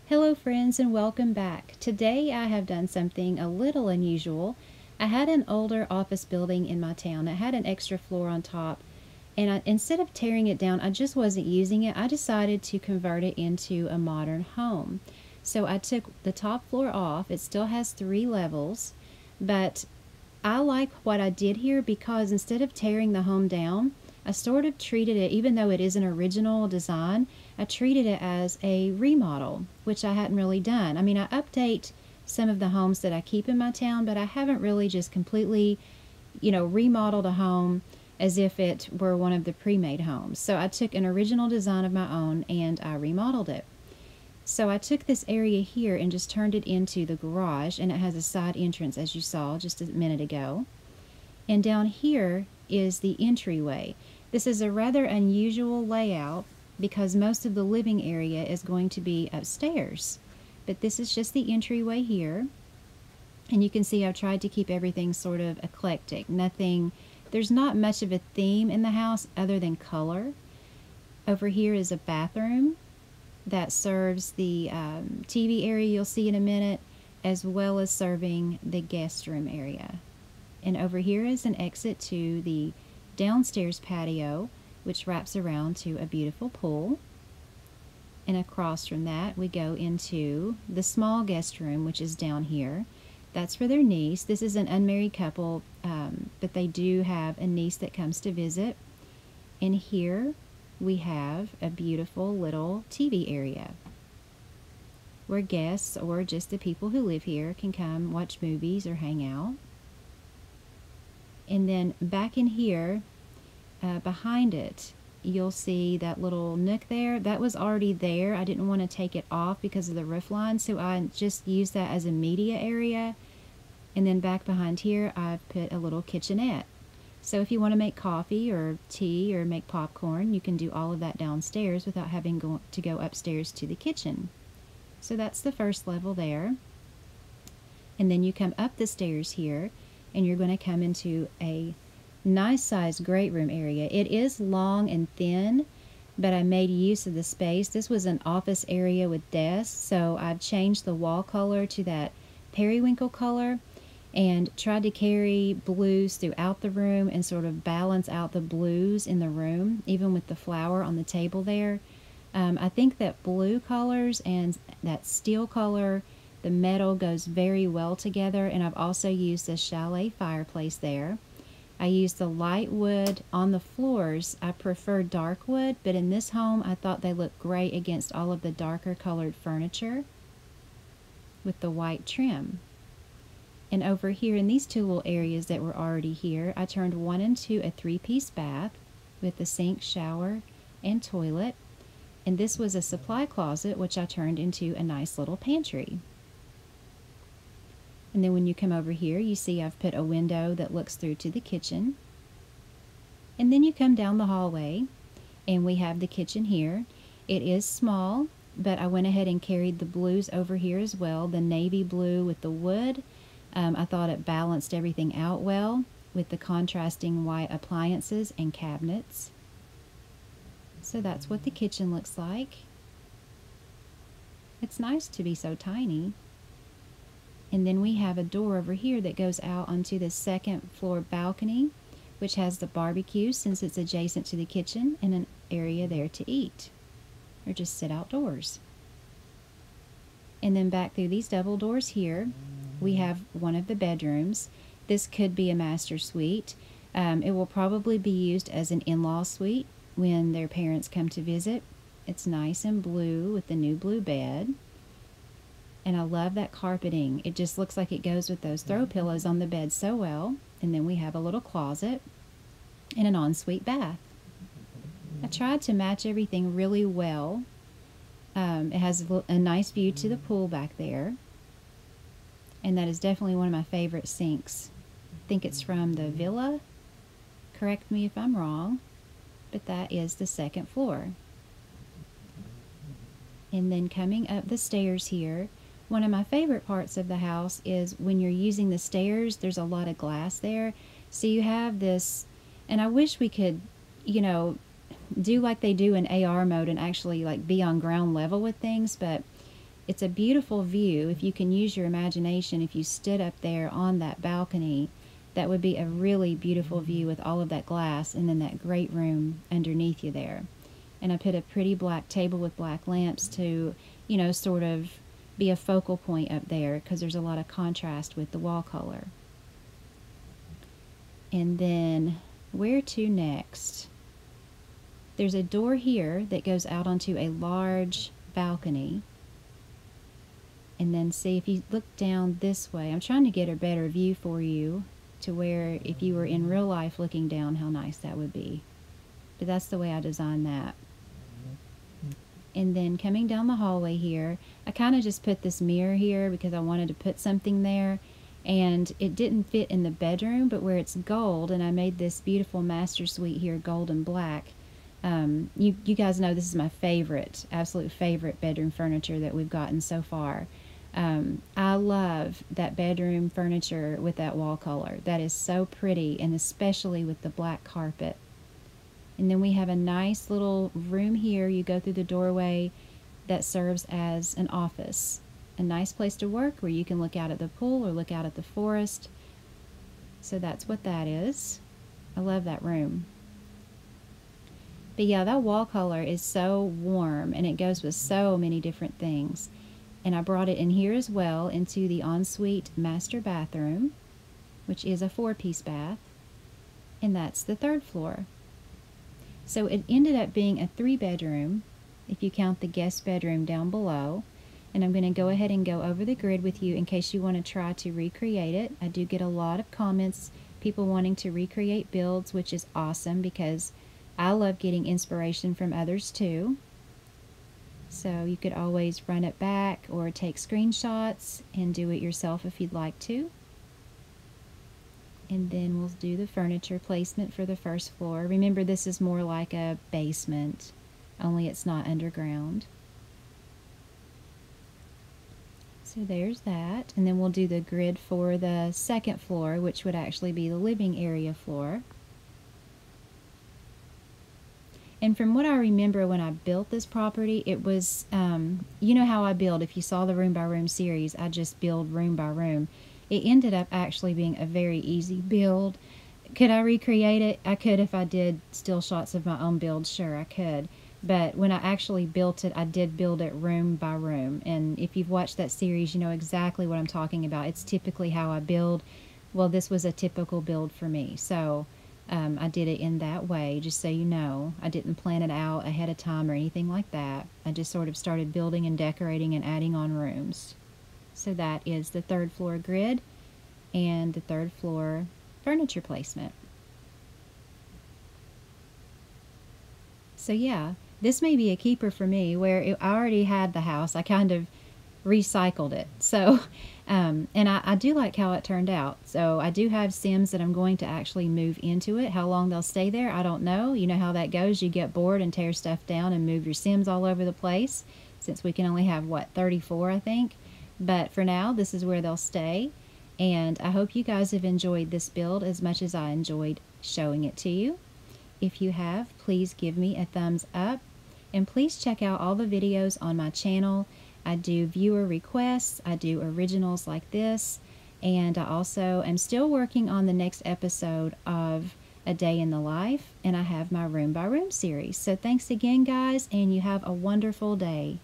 Hello friends and welcome back. Today I have done something a little unusual. I had an older office building in my town. It had an extra floor on top, and instead of tearing it down, I just wasn't using it. I decided to convert it into a modern home. So I took the top floor off. It still has 3 levels, but I like what I did here because instead of tearing the home down, I sort of treated it, even though it is an original design, I treated it as a remodel, which I hadn't really done. I mean, I update some of the homes that I keep in my town, but I haven't really just completely, remodeled a home as if it were one of the pre-made homes. So I took an original design of my own and I remodeled it. So I took this area here and just turned it into the garage, and it has a side entrance as you saw just a minute ago. And down here is the entryway. This is a rather unusual layout because most of the living area is going to be upstairs. But this is just the entryway here. And you can see I've tried to keep everything sort of eclectic. There's not much of a theme in the house other than color. Over here is a bathroom that serves the TV area you'll see in a minute, as well as serving the guest room area. And over here is an exit to the downstairs patio, which wraps around to a beautiful pool. And across from that, we go into the small guest room, which is down here. That's for their niece. This is an unmarried couple, but they do have a niece that comes to visit. And here we have a beautiful little TV area where guests or just the people who live here can come watch movies or hang out. And then back in here, behind it, you'll see that little nook there. That was already there. I didn't want to take it off because of the roof line, so I just used that as a media area. And then back behind here, I've put a little kitchenette. So if you want to make coffee or tea or make popcorn, you can do all of that downstairs without having to go upstairs to the kitchen. So that's the first level there. And then you come up the stairs here, and you're going to come into a nice sized great room area. It is long and thin, but I made use of the space. This was an office area with desks, so I've changed the wall color to that periwinkle color and tried to carry blues throughout the room and sort of balance out the blues in the room, even with the flower on the table there. I think that blue colors and that steel color, the metal, goes very well together, and I've also used the chalet fireplace there. I used the light wood on the floors. I prefer dark wood, but in this home I thought they looked great against all of the darker colored furniture with the white trim. And over here in these 2 little areas that were already here, I turned one into a 3-piece bath with the sink, shower, and toilet. And this was a supply closet, which I turned into a nice little pantry. And then when you come over here, you see I've put a window that looks through to the kitchen. And then you come down the hallway, and we have the kitchen here. It is small, but I went ahead and carried the blues over here as well, the navy blue with the wood. I thought it balanced everything out well with the contrasting white appliances and cabinets. So that's what the kitchen looks like. It's nice to be so tiny. And then we have a door over here that goes out onto the 2nd floor balcony, which has the barbecue since it's adjacent to the kitchen, and an area there to eat or just sit outdoors. And then back through these double doors here, we have one of the bedrooms. This could be a master suite. It will probably be used as an in-law suite when their parents come to visit. It's nice and blue with the new blue bed. And I love that carpeting. It just looks like it goes with those throw pillows on the bed so well. And then we have a little closet and an ensuite bath. I tried to match everything really well. It has a nice view to the pool back there. And that is definitely one of my favorite sinks. I think it's from the villa. Correct me if I'm wrong. But that is the 2nd floor. And then coming up the stairs here, one of my favorite parts of the house is when you're using the stairs, there's a lot of glass there. So you have this, and I wish we could, do like they do in AR mode and actually like be on ground level with things, but It's a beautiful view. If you can use your imagination, if you stood up there on that balcony, that would be a really beautiful view with all of that glass and then that great room underneath you there. And I put a pretty black table with black lamps to, you know, sort of be a focal point up there because there's a lot of contrast with the wall color. And then where to next? There's a door here that goes out onto a large balcony. And then see, if you look down this way, I'm trying to get a better view for you to where if you were in real life looking down, how nice that would be. But that's the way I designed that. And then coming down the hallway here, I kind of just put this mirror here because I wanted to put something there. And it didn't fit in the bedroom, but where it's gold, and I made this beautiful master suite here, gold and black. You guys know this is my favorite, absolute favorite bedroom furniture that we've gotten so far. I love that bedroom furniture with that wall color. That is so pretty, and especially with the black carpet. And then we have a nice little room here. You go through the doorway that serves as an office. A nice place to work where you can look out at the pool or look out at the forest. So that's what that is. I love that room. But yeah, that wall color is so warm and it goes with so many different things. And I brought it in here as well into the ensuite master bathroom, which is a 4-piece bath. And that's the 3rd floor. So it ended up being a 3-bedroom, if you count the guest bedroom down below. And I'm going to go ahead and go over the grid with you in case you want to try to recreate it. I do get a lot of comments, people wanting to recreate builds, which is awesome because I love getting inspiration from others too. So you could always run it back or take screenshots and do it yourself if you'd like to. And then we'll do the furniture placement for the 1st floor. Remember, this is more like a basement, only it's not underground. So there's that. And then we'll do the grid for the 2nd floor, which would actually be the living area floor. And from what I remember when I built this property, it was, you know how I build. If you saw the room by room series, I just build room by room. It ended up actually being a very easy build. Could I recreate it? I could if I did still shots of my own build. Sure, I could. But when I actually built it, I did build it room by room. And if you've watched that series, you know exactly what I'm talking about. It's typically how I build. Well, this was a typical build for me. So I did it in that way, just so you know. I didn't plan it out ahead of time or anything like that. I just sort of started building and decorating and adding on rooms. So that is the 3rd floor grid and the 3rd floor furniture placement. So yeah, this may be a keeper for me where I already had the house. I kind of recycled it. So, and I do like how it turned out. So I do have Sims that I'm going to actually move into it. How long they'll stay there, I don't know. You know how that goes. You get bored and tear stuff down and move your Sims all over the place. Since we can only have, what, 34, I think. But for now, this is where they'll stay. And I hope you guys have enjoyed this build as much as I enjoyed showing it to you. If you have, please give me a thumbs up. And please check out all the videos on my channel. I do viewer requests, I do originals like this, and I also am still working on the next episode of A Day in the Life, and I have my room by room series. So thanks again, guys, and you have a wonderful day.